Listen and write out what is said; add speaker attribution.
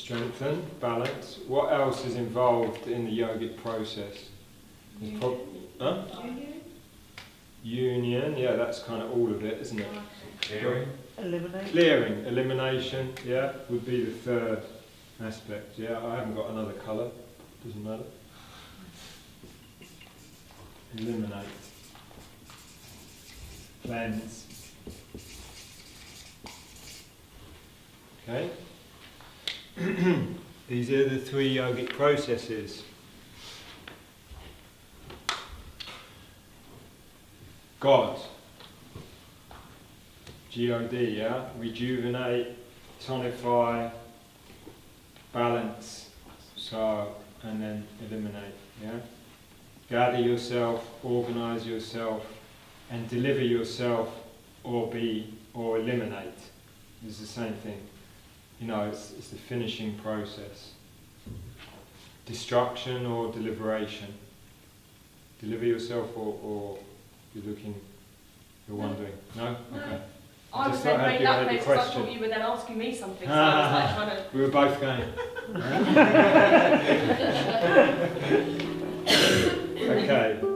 Speaker 1: strengthen, balance. What else is involved in the yogic process? Union, yeah, that's kind of all of it, isn't it?
Speaker 2: Clearing.
Speaker 1: Clearing, elimination, yeah, would be the third aspect. Yeah, I haven't got another colour, doesn't matter. Eliminate. Cleanse. Okay. These are the three yogic processes. God. G.O.D, yeah? Rejuvenate, tonify, balance, so, and then eliminate, yeah? Gather yourself, organise yourself, and deliver yourself, or eliminate. It's the same thing. You know, it's the finishing process. Destruction or deliberation. Deliver yourself or you're wondering? No? Okay.
Speaker 3: I was then made that place because I thought you were then asking me something, so I was like trying to...
Speaker 1: We were both going. Okay.